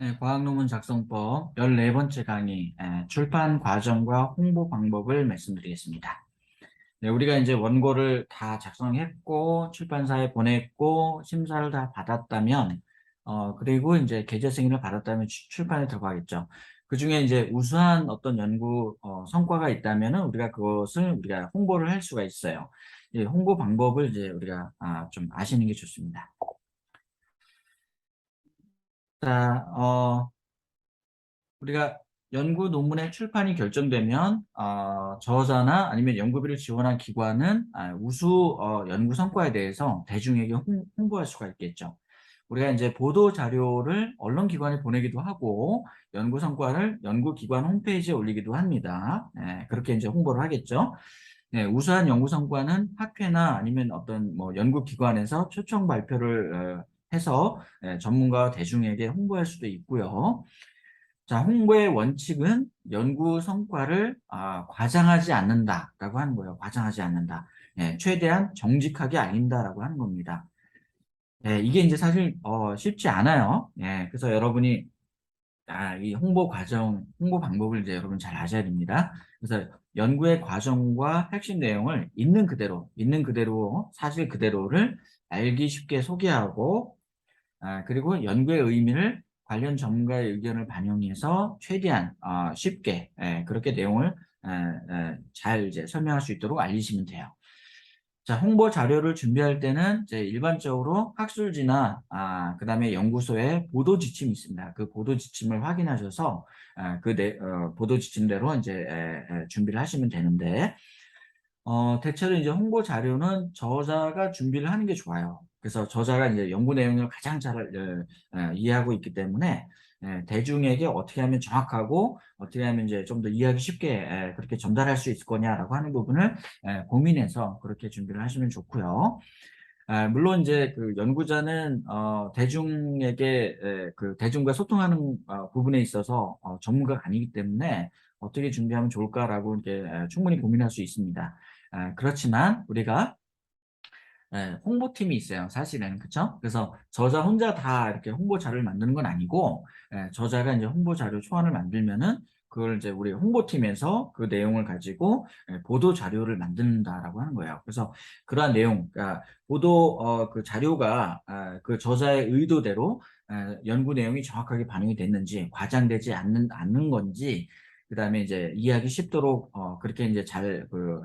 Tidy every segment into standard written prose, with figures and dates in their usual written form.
네, 과학논문 작성법 14번째 강의, 출판 과정과 홍보 방법을 말씀드리겠습니다. 네, 우리가 이제 원고를 다 작성했고, 출판사에 보냈고, 심사를 다 받았다면, 그리고 이제 게재 승인을 받았다면 출판에 들어가겠죠. 그 중에 이제 우수한 어떤 연구, 성과가 있다면은 우리가 그것을 우리가 홍보를 할 수가 있어요. 이 홍보 방법을 이제 우리가 좀 아시는 게 좋습니다. 자, 우리가 연구 논문의 출판이 결정되면 저자나 아니면 연구비를 지원한 기관은 우수 연구 성과에 대해서 대중에게 홍보할 수가 있겠죠. 우리가 이제 보도 자료를 언론기관에 보내기도 하고 연구 성과를 연구기관 홈페이지에 올리기도 합니다. 그렇게 이제 홍보를 하겠죠. 우수한 연구 성과는 학회나 아니면 어떤 뭐 연구기관에서 초청 발표를 해서 전문가와 대중에게 홍보할 수도 있고요. 자, 홍보의 원칙은 연구 성과를 과장하지 않는다라고 하는 거예요. 과장하지 않는다. 최대한 정직하게 알린다라고 하는 겁니다. 이게 이제 사실 쉽지 않아요. 그래서 여러분이 이 홍보 과정, 홍보 방법을 이제 여러분 잘 아셔야 됩니다. 그래서 연구의 과정과 핵심 내용을 있는 그대로, 사실 그대로를 알기 쉽게 소개하고 그리고 연구의 의미를 관련 전문가의 의견을 반영해서 최대한 쉽게 그렇게 내용을 잘 이제 설명할 수 있도록 알리시면 돼요. 자, 홍보 자료를 준비할 때는 이제 일반적으로 학술지나 그다음에 연구소에 보도 지침이 있습니다. 그 보도 지침을 확인하셔서 보도 지침대로 이제 준비를 하시면 되는데 대체로 이제 홍보 자료는 저자가 준비를 하는 게 좋아요. 그래서 저자가 이제 연구 내용을 가장 잘 이해하고 있기 때문에 대중에게 어떻게 하면 정확하고 어떻게 하면 이제 좀 더 이해하기 쉽게 그렇게 전달할 수 있을 거냐라고 하는 부분을 고민해서 그렇게 준비를 하시면 좋고요. 물론 이제 그 연구자는 대중에게 그 대중과 소통하는 부분에 있어서 전문가가 아니기 때문에 어떻게 준비하면 좋을까라고 이렇게 충분히 고민할 수 있습니다. 그렇지만 우리가 홍보팀이 있어요. 사실은 그렇죠? 그래서 저자 혼자 다 이렇게 홍보 자료를 만드는 건 아니고 저자가 이제 홍보 자료 초안을 만들면은 그걸 이제 우리 홍보팀에서 그 내용을 가지고 보도 자료를 만든다라고 하는 거예요. 그래서 그러한 내용, 그러니까 보도 그 자료가 그 저자의 의도대로 연구 내용이 정확하게 반영이 됐는지 과장되지 않는 건지 그다음에 이제 이해하기 쉽도록 그렇게 이제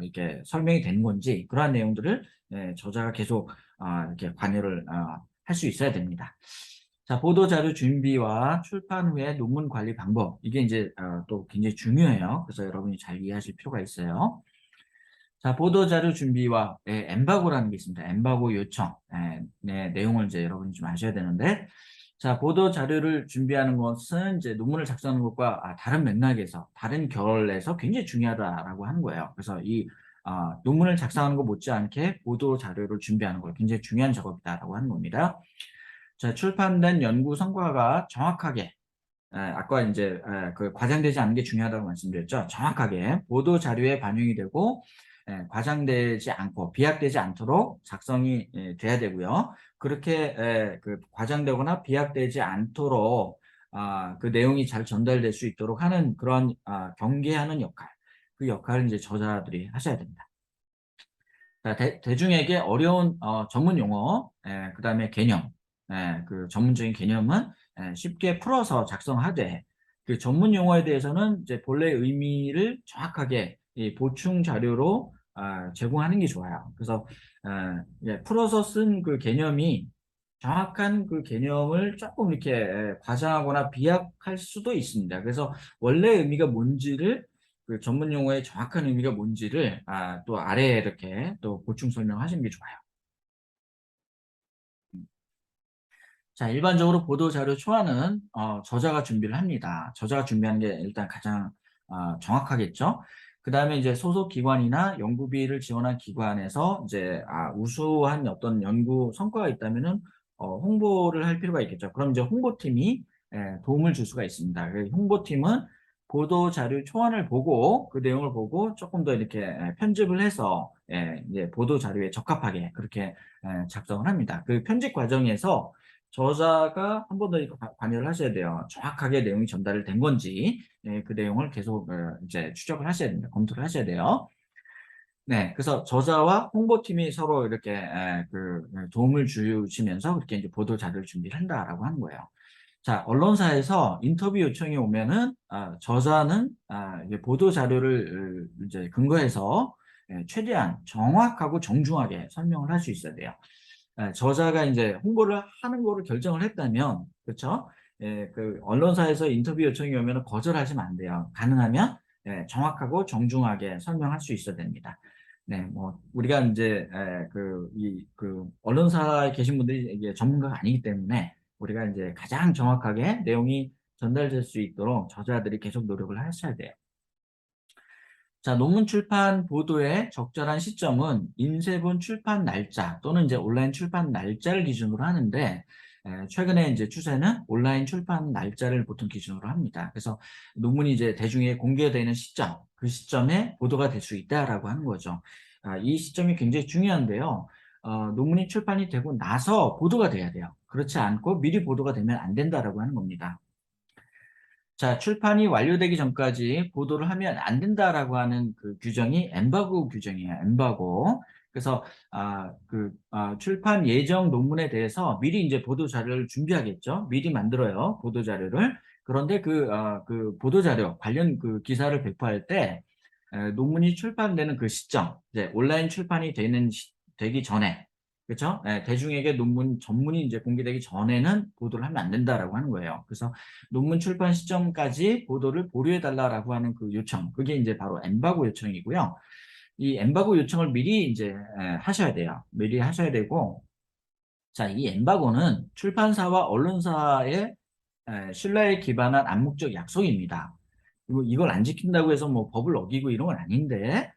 이렇게 설명이 되는 건지 그러한 내용들을 저자가 계속 이렇게 관여를 할 수 있어야 됩니다. 자, 보도자료 준비와 출판 후에 논문 관리 방법. 이게 이제 또 굉장히 중요해요. 그래서 여러분이 잘 이해하실 필요가 있어요. 자, 보도자료 준비와 엠바고라는 게 있습니다. 엠바고 요청. 내용을 이제 여러분이 좀 아셔야 되는데, 자, 보도자료를 준비하는 것은 이제 논문을 작성하는 것과 다른 맥락에서, 다른 결에서 굉장히 중요하다라고 하는 거예요. 그래서 이 논문을 작성하는 것 못지않게 보도자료를 준비하는 거 굉장히 중요한 작업이다라고 하는 겁니다. 자, 출판된 연구 성과가 정확하게 아까 이제 그 과장되지 않는 게 중요하다고 말씀드렸죠. 정확하게 보도 자료에 반영이 되고 과장되지 않고 비약되지 않도록 작성이 돼야 되고요. 그렇게 그 과장되거나 비약되지 않도록 그 내용이 잘 전달될 수 있도록 하는 그런 경계하는 역할, 그 역할을 이제 저자들이 하셔야 됩니다. 자, 대중에게 어려운 전문 용어, 그다음에 개념, 그 전문적인 개념은 쉽게 풀어서 작성하되 그 전문 용어에 대해서는 이제 본래 의미를 정확하게 이 보충 자료로 제공하는 게 좋아요. 그래서 풀어서 쓴 그 개념이 정확한 그 개념을 조금 이렇게 과장하거나 비약할 수도 있습니다. 그래서 원래 의미가 뭔지를 그 전문 용어의 정확한 의미가 뭔지를 또 아래에 이렇게 또 보충 설명하시는 게 좋아요. 자, 일반적으로 보도자료 초안은 저자가 준비를 합니다. 저자가 준비하는 게 일단 가장 정확하겠죠. 그 다음에 이제 소속 기관이나 연구비를 지원한 기관에서 이제 우수한 어떤 연구 성과가 있다면은 홍보를 할 필요가 있겠죠. 그럼 이제 홍보팀이 도움을 줄 수가 있습니다. 그 홍보팀은 보도자료 초안을 보고 그 내용을 보고 조금 더 이렇게 편집을 해서 이제 보도자료에 적합하게 그렇게 작성을 합니다. 그 편집 과정에서 저자가 한 번 더 관여를 하셔야 돼요. 정확하게 내용이 전달이 된 건지, 그 내용을 계속 이제 추적을 하셔야 됩니다. 검토를 하셔야 돼요. 네, 그래서 저자와 홍보팀이 서로 이렇게 도움을 주시면서 그렇게 이제 보도 자료를 준비를 한다라고 하는 거예요. 자, 언론사에서 인터뷰 요청이 오면은 저자는 이게 보도 자료를 이제 근거해서 최대한 정확하고 정중하게 설명을 할 수 있어야 돼요. 저자가 이제 홍보를 하는 거를 결정을 했다면, 그렇죠? 그 언론사에서 인터뷰 요청이 오면 거절하시면 안 돼요. 가능하면 정확하고 정중하게 설명할 수 있어야 됩니다. 네, 뭐 우리가 이제 그 언론사에 계신 분들이 이게 전문가가 아니기 때문에 우리가 이제 가장 정확하게 내용이 전달될 수 있도록 저자들이 계속 노력을 하셔야 돼요. 자, 논문 출판 보도의 적절한 시점은 인쇄본 출판 날짜 또는 이제 온라인 출판 날짜를 기준으로 하는데, 최근에 이제 추세는 온라인 출판 날짜를 보통 기준으로 합니다. 그래서 논문이 이제 대중에게 공개되는 시점, 그 시점에 보도가 될 수 있다라고 하는 거죠. 이 시점이 굉장히 중요한데요. 논문이 출판이 되고 나서 보도가 돼야 돼요. 그렇지 않고 미리 보도가 되면 안 된다라고 하는 겁니다. 자, 출판이 완료되기 전까지 보도를 하면 안 된다라고 하는 그 규정이 엠바고 규정이에요. 엠바고. 그래서 출판 예정 논문에 대해서 미리 이제 보도 자료를 준비하겠죠. 미리 만들어요. 보도 자료를. 그런데 그 보도 자료 관련 그 기사를 배포할 때 논문이 출판되는 그 시점, 이제 온라인 출판이 되기 전에, 그렇죠? 대중에게 논문 전문이 이제 공개되기 전에는 보도를 하면 안 된다라고 하는 거예요. 그래서 논문 출판 시점까지 보도를 보류해달라라고 하는 그 요청, 그게 이제 바로 엠바고 요청이고요. 이 엠바고 요청을 미리 이제 하셔야 돼요. 미리 하셔야 되고, 자, 이 엠바고는 출판사와 언론사의 신뢰에 기반한 암묵적 약속입니다. 그리고 이걸 안 지킨다고 해서 뭐 법을 어기고 이런 건 아닌데,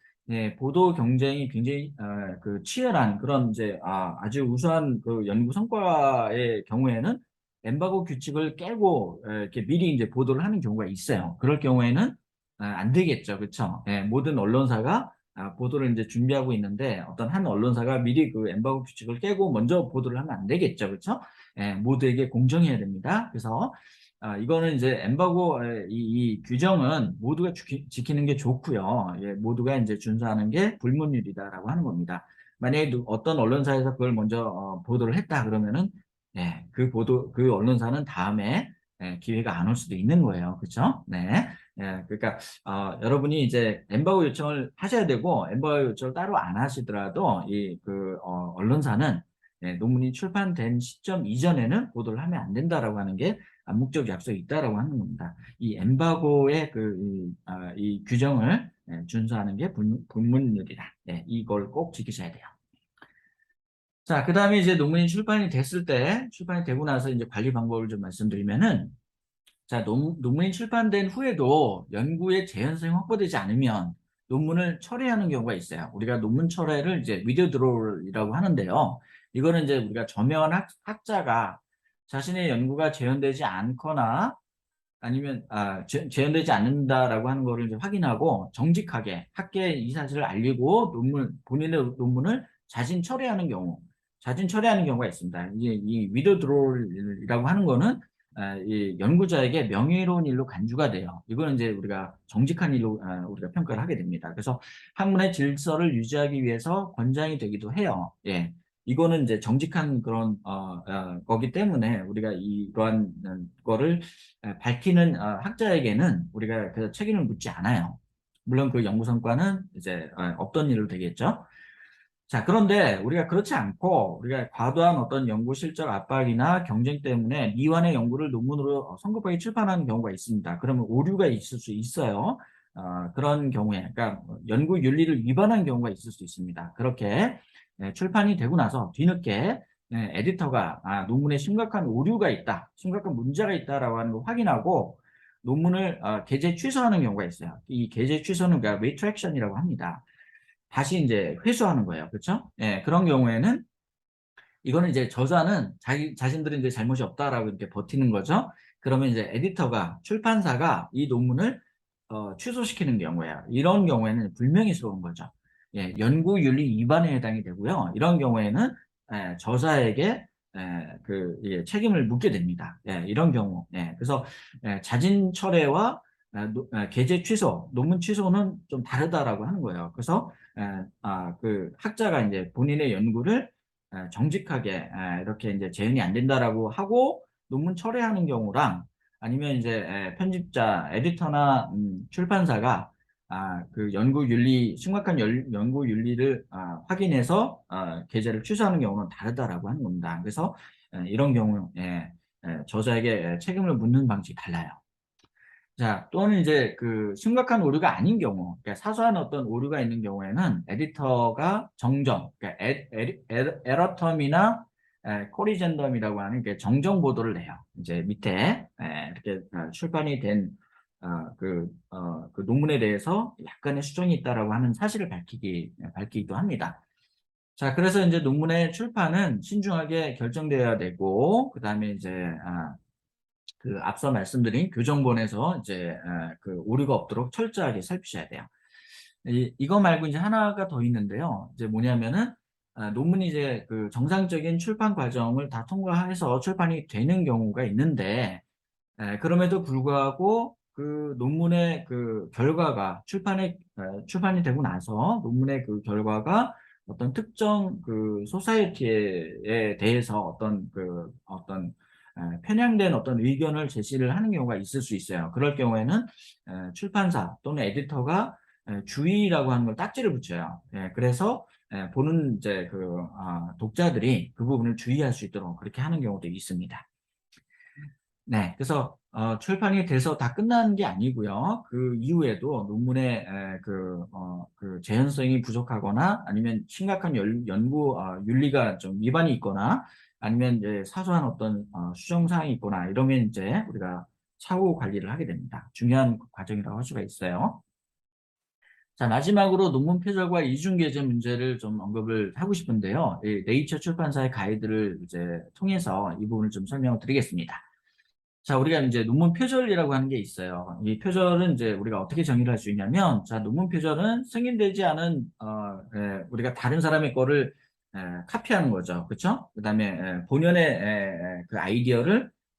보도 경쟁이 굉장히 그 치열한 그런 이제 아주 우수한 그 연구 성과의 경우에는 엠바고 규칙을 깨고 이렇게 미리 이제 보도를 하는 경우가 있어요. 그럴 경우에는 안 되겠죠, 그렇죠? 모든 언론사가 보도를 이제 준비하고 있는데 어떤 한 언론사가 미리 그 엠바고 규칙을 깨고 먼저 보도를 하면 안 되겠죠, 그렇죠? 모두에게 공정해야 됩니다. 그래서 이거는 이제 엠바고 이 규정은 모두가 지키는 게 좋고요. 모두가 이제 준수하는 게 불문율이다라고 하는 겁니다. 만약에 어떤 언론사에서 그걸 먼저 보도를 했다 그러면은 그 언론사는 다음에 기회가 안 올 수도 있는 거예요. 그렇죠? 네. 그러니까 여러분이 이제 엠바고 요청을 하셔야 되고 엠바고 요청을 따로 안 하시더라도 언론사는 논문이 출판된 시점 이전에는 보도를 하면 안 된다라고 하는 게 암묵적 약속이 있다라고 하는 겁니다. 이 엠바고의 이 규정을 준수하는 게 불문율이다. 이걸 꼭 지키셔야 돼요. 자, 그 다음에 이제 논문이 출판이 되고 나서 이제 관리 방법을 좀 말씀드리면은, 자, 논문이 출판된 후에도 연구의 재현성이 확보되지 않으면 논문을 철회하는 경우가 있어요. 우리가 논문 철회를 이제 위드드로우라고 하는데요. 이거는 이제 우리가 저명한 학자가 자신의 연구가 재현되지 않거나 아니면 재현되지 않는다라고 하는 거를 이제 확인하고 정직하게 학계에 이 사실을 알리고 본인의 논문을 자진 철회하는 경우가 있습니다. 이 위드드로우라고 하는 거는 이 연구자에게 명예로운 일로 간주가 돼요. 이거는 이제 우리가 정직한 일로 우리가 평가를 하게 됩니다. 그래서 학문의 질서를 유지하기 위해서 권장이 되기도 해요. 이거는 이제 정직한 그런 거기 때문에 우리가 이러한 거를 밝히는 학자에게는 우리가 그 책임을 묻지 않아요. 물론 그 연구 성과는 이제 없던 일로 되겠죠. 자, 그런데 우리가 그렇지 않고 우리가 과도한 어떤 연구 실적 압박이나 경쟁 때문에 미완의 연구를 논문으로 성급하게 출판하는 경우가 있습니다. 그러면 오류가 있을 수 있어요. 그런 경우에, 그러니까 연구 윤리를 위반한 경우가 있을 수 있습니다. 그렇게 출판이 되고 나서 뒤늦게 에디터가 논문에 심각한 오류가 있다, 심각한 문제가 있다라고 하는 걸 확인하고 논문을 게재 취소하는 경우가 있어요. 이 게재 취소는 그러니까 리트랙션이라고 합니다. 다시 이제 회수하는 거예요. 그렇죠? 그런 경우에는 이거는 이제 저자는 자신들이 이제 잘못이 없다라고 이렇게 버티는 거죠. 그러면 이제 출판사가 이 논문을 취소시키는 경우예요. 이런 경우에는 불명예스러운 거죠. 연구윤리 위반에 해당이 되고요. 이런 경우에는 저자에게 책임을 묻게 됩니다. 이런 경우. 그래서 자진 철회와 게재 취소, 논문 취소는 좀 다르다라고 하는 거예요. 그래서 그 학자가 이제 본인의 연구를 정직하게 이렇게 이제 재현이 안 된다라고 하고 논문 철회하는 경우랑 아니면 이제 편집자, 에디터나 출판사가 그 심각한 연구 윤리를 확인해서 게재를 취소하는 경우는 다르다라고 하는 겁니다. 그래서 이런 경우에 저자에게 책임을 묻는 방식이 달라요. 자, 또는 이제 그 심각한 오류가 아닌 경우, 그러니까 사소한 어떤 오류가 있는 경우에는 에디터가 정정, 그러니까 에러텀이나 코리젠덤이라고 하는 게 정정 보도를 내요. 이제 밑에 이렇게 출판이 된 그 논문에 대해서 약간의 수정이 있다라고 하는 사실을 밝히기도 합니다. 자, 그래서 이제 논문의 출판은 신중하게 결정되어야 되고, 그 다음에 이제 그 앞서 말씀드린 교정본에서 이제 그 오류가 없도록 철저하게 살피셔야 돼요. 이거 말고 이제 하나가 더 있는데요. 이제 뭐냐면은 논문이 이제 그 정상적인 출판 과정을 다 통과해서 출판이 되는 경우가 있는데 그럼에도 불구하고 그 논문의 그 결과가 출판이 되고 나서 논문의 그 결과가 어떤 특정 그 소사이어티에 대해서 어떤 편향된 어떤 의견을 제시를 하는 경우가 있을 수 있어요. 그럴 경우에는 출판사 또는 에디터가 주의라고 하는 걸 딱지를 붙여요. 그래서 보는 이제 독자들이 그 부분을 주의할 수 있도록 그렇게 하는 경우도 있습니다. 네, 그래서 출판이 돼서 다 끝나는 게 아니고요. 그 이후에도 논문의 그 재현성이 부족하거나 아니면 심각한 연구 윤리가 좀 위반이 있거나 아니면 이제 사소한 어떤 수정 사항이 있거나 이러면 이제 우리가 사후 관리를 하게 됩니다. 중요한 과정이라고 할 수가 있어요. 자, 마지막으로 논문 표절과 이중 게재 문제를 좀 언급을 하고 싶은데요. 이 네이처 출판사의 가이드를 이제 통해서 이 부분을 좀 설명을 드리겠습니다. 자, 우리가 이제 논문 표절이라고 하는 게 있어요. 이 표절은 이제 우리가 어떻게 정의를 할 수 있냐면, 자, 논문 표절은 승인되지 않은, 우리가 다른 사람의 거를 카피하는 거죠. 그쵸? 그 다음에 본연의 그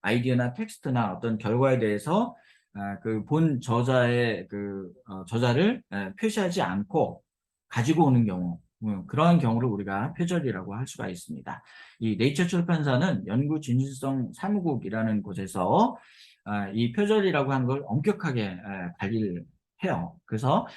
아이디어나 텍스트나 어떤 결과에 대해서 그 본 저자의 저자를 표시하지 않고 가지고 오는 경우, 그러한 경우를 우리가 표절이라고 할 수가 있습니다. 이 네이처 출판사는 연구 진실성 사무국이라는 곳에서 이 표절이라고 하는 걸 엄격하게 관리를 해요. 그래서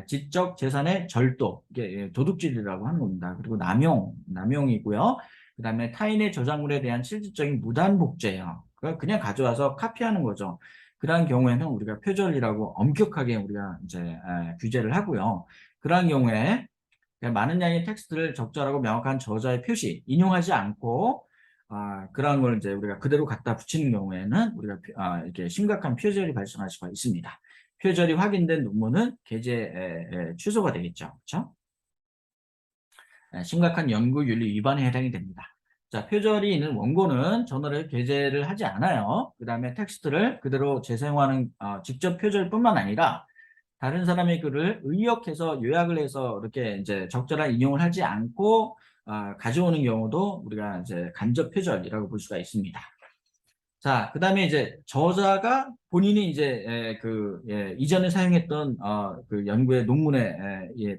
지적 재산의 절도, 이게 도둑질이라고 하는 겁니다. 그리고 남용이고요. 그다음에 타인의 저작물에 대한 실질적인 무단 복제예요. 그냥 가져와서 카피하는 거죠. 그러한 경우에는 우리가 표절이라고 엄격하게 우리가 이제 규제를 하고요. 그러한 경우에 많은 양의 텍스트를 적절하고 명확한 저자의 표시, 인용하지 않고 그런 걸 이제 우리가 그대로 갖다 붙이는 경우에는 우리가 이렇게 심각한 표절이 발생할 수가 있습니다. 표절이 확인된 논문은 게재 취소가 되겠죠. 그렇죠? 심각한 연구윤리 위반에 해당이 됩니다. 자, 표절이 있는 원고는 저널에 게재를 하지 않아요. 그 다음에 텍스트를 그대로 재사용하는 직접 표절뿐만 아니라 다른 사람의 글을 의역해서 요약을 해서 이렇게 이제 적절한 인용을 하지 않고 가져오는 경우도 우리가 이제 간접 표절이라고 볼 수가 있습니다. 자, 그 다음에 이제 저자가 본인이 이제 이전에 사용했던 그 연구의 논문의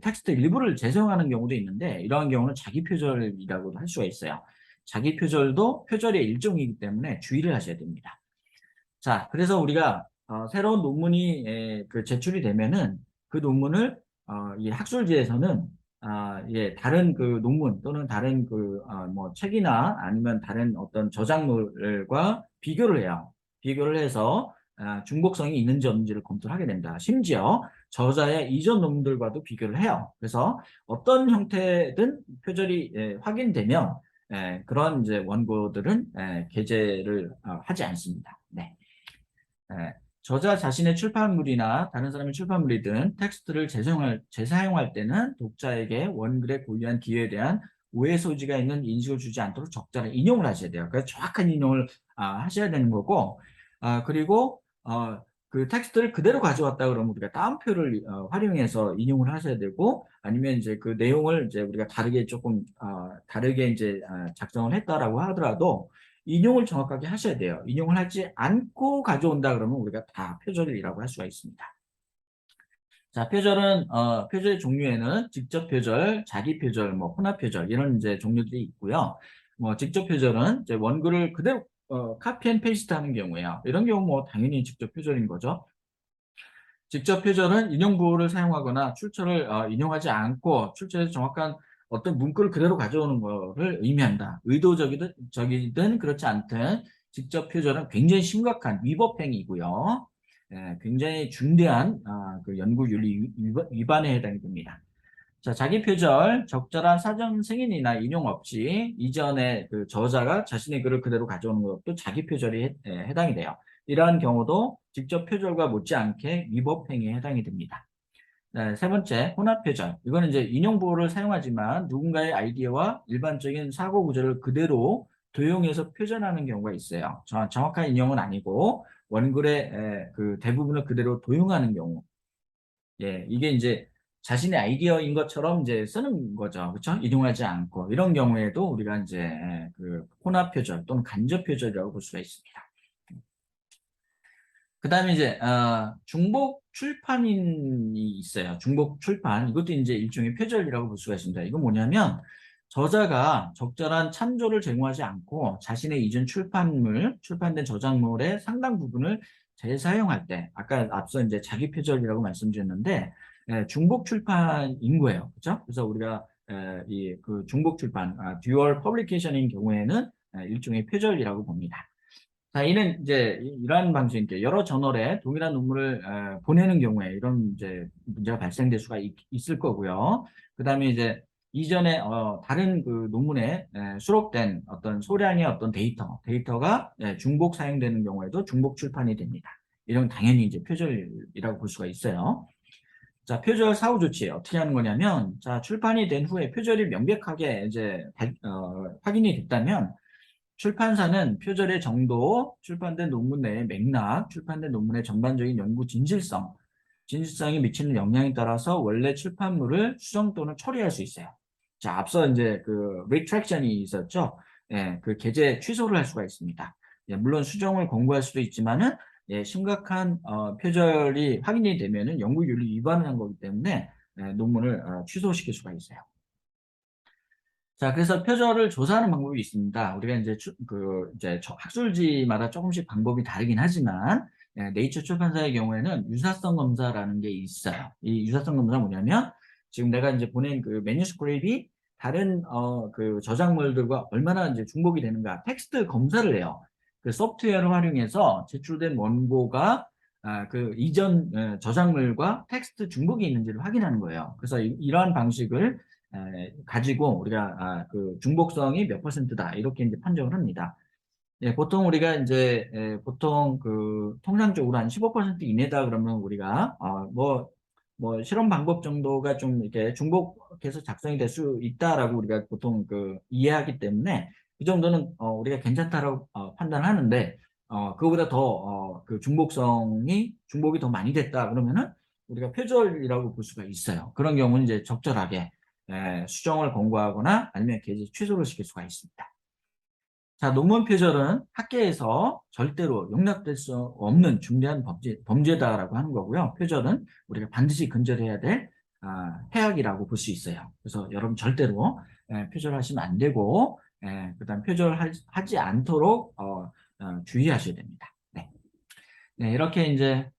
텍스트 일부를 재사용하는 경우도 있는데 이러한 경우는 자기 표절이라고도 할 수가 있어요. 자기 표절도 표절의 일종이기 때문에 주의를 하셔야 됩니다. 자, 그래서 우리가 새로운 논문이 제출이 되면은 그 논문을 이 학술지에서는 다른 그 논문 또는 다른 뭐 책이나 아니면 다른 어떤 저작물과 비교를 해요. 비교를 해서 중복성이 있는지 없는지를 검토를 하게 됩니다. 심지어 저자의 이전 논문들과도 비교를 해요. 그래서 어떤 형태든 표절이 확인되면 그런 이제 원고들은 게재를 하지 않습니다. 네. 저자 자신의 출판물이나 다른 사람의 출판물이든 텍스트를 재사용할 때는 독자에게 원글의 고유한 기호에 대한 오해 소지가 있는 인식을 주지 않도록 적절한 인용을 하셔야 돼요. 그래서 정확한 인용을 하셔야 되는 거고, 그리고 그 텍스트를 그대로 가져왔다 그러면 우리가 따옴표를 활용해서 인용을 하셔야 되고, 아니면 이제 그 내용을 이제 우리가 다르게 조금 다르게 이제 작성을 했다라고 하더라도 인용을 정확하게 하셔야 돼요. 인용을 하지 않고 가져온다 그러면 우리가 다 표절이라고 할 수가 있습니다. 자, 표절은 표절의 종류에는 직접 표절, 자기 표절, 뭐 혼합 표절 이런 이제 종류들이 있고요. 뭐 직접 표절은 이제 원글을 그대로 카피 앤 페이스트 하는 경우에요. 이런 경우 뭐 당연히 직접 표절인 거죠. 직접 표절은 인용 부호를 사용하거나 출처를 인용하지 않고 출처에서 정확한 어떤 문구를 그대로 가져오는 것을 의미한다. 의도적이든 적이든 그렇지 않든 직접 표절은 굉장히 심각한 위법 행위고요. 예, 굉장히 중대한 그 연구윤리 위반에 해당이 됩니다. 자, 자기 표절, 적절한 사전 승인이나 인용 없이 이전에 그 저자가 자신의 글을 그대로 가져오는 것도 자기 표절이 해당이 돼요. 이러한 경우도 직접 표절과 못지않게 위법 행위에 해당이 됩니다. 네, 세 번째, 혼합 표절. 이거는 이제 인용 보호를 사용하지만 누군가의 아이디어와 일반적인 사고 구조를 그대로 도용해서 표현하는 경우가 있어요. 정확한 인용은 아니고 원글의 그 대부분을 그대로 도용하는 경우. 예, 이게 이제 자신의 아이디어인 것처럼 이제 쓰는 거죠. 그렇죠? 인용하지 않고 이런 경우에도 우리가 이제 그 혼합 표절 또는 간접 표절이라고 볼 수가 있습니다. 그 다음에 이제 중복 출판인이 있어요. 중복 출판 이것도 이제 일종의 표절이라고 볼 수가 있습니다. 이건 뭐냐면 저자가 적절한 참조를 제공하지 않고 자신의 이전 출판된 저작물의 상당 부분을 재사용할 때, 아까 앞서 이제 자기 표절이라고 말씀드렸는데 중복 출판인 거예요. 그렇죠? 그래서 우리가 이 그 중복 출판, 듀얼 퍼블리케이션인 경우에는 일종의 표절이라고 봅니다. 자, 이는 이제 이러한 방식이니까 여러 저널에 동일한 논문을 보내는 경우에 이런 이제 문제가 발생될 수가 있을 거고요. 그 다음에 이제 이전에 다른 그 논문에 수록된 어떤 소량의 어떤 데이터가 중복 사용되는 경우에도 중복 출판이 됩니다. 이런 당연히 이제 표절이라고 볼 수가 있어요. 자, 표절 사후 조치 어떻게 하는 거냐면, 자, 출판이 된 후에 표절이 명백하게 이제 확인이 됐다면 출판사는 표절의 정도, 출판된 논문 내의 맥락, 출판된 논문의 전반적인 연구 진실성이 미치는 영향에 따라서 원래 출판물을 수정 또는 처리할 수 있어요. 자, 앞서 이제 그 retraction이 있었죠. 예, 그 게재 취소를 할 수가 있습니다. 예, 물론 수정을 권고할 수도 있지만은 예, 심각한 표절이 확인이 되면은 연구윤리 위반을 한 거기 때문에 논문을 취소시킬 수가 있어요. 자, 그래서 표절을 조사하는 방법이 있습니다. 우리가 이제 이제 학술지마다 조금씩 방법이 다르긴 하지만 네이처 출판사의 경우에는 유사성 검사라는 게 있어요. 이 유사성 검사가 뭐냐면 지금 내가 이제 보낸 그 매뉴스크립이 다른 그 저작물들과 얼마나 이제 중복이 되는가 텍스트 검사를 해요. 그 소프트웨어를 활용해서 제출된 원고가 그 이전 저작물과 텍스트 중복이 있는지를 확인하는 거예요. 그래서 이러한 방식을 가지고 우리가 그 중복성이 몇 퍼센트다 이렇게 이제 판정을 합니다. 예, 보통 우리가 이제 보통 그 통상적으로 한 15% 이내다 그러면 우리가 뭐 실험 방법 정도가 좀 이렇게 중복해서 작성이 될 수 있다라고 우리가 보통 그 이해하기 때문에 이 정도는 우리가 괜찮다라고 판단하는데 그거보다 더 그 중복이 더 많이 됐다 그러면은 우리가 표절이라고 볼 수가 있어요. 그런 경우는 이제 적절하게 수정을 권고하거나 아니면 게재 취소를 시킬 수가 있습니다. 자, 논문 표절은 학계에서 절대로 용납될 수 없는 중대한 범죄다라고 하는 거고요. 표절은 우리가 반드시 근절해야 될 해악이라고 볼 수 있어요. 그래서 여러분 절대로 표절하시면 안 되고 그다음 표절하지 않도록 주의하셔야 됩니다. 네. 네, 이렇게 이제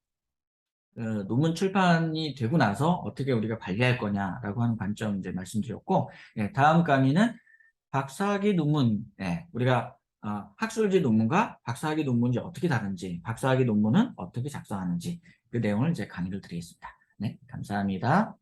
논문 출판이 되고 나서 어떻게 우리가 관리할 거냐라고 하는 관점 이제 말씀드렸고, 다음 강의는 박사학위 논문, 우리가 학술지 논문과 박사학위 논문이 어떻게 다른지, 박사학위 논문은 어떻게 작성하는지 그 내용을 이제 강의를 드리겠습니다. 네, 감사합니다.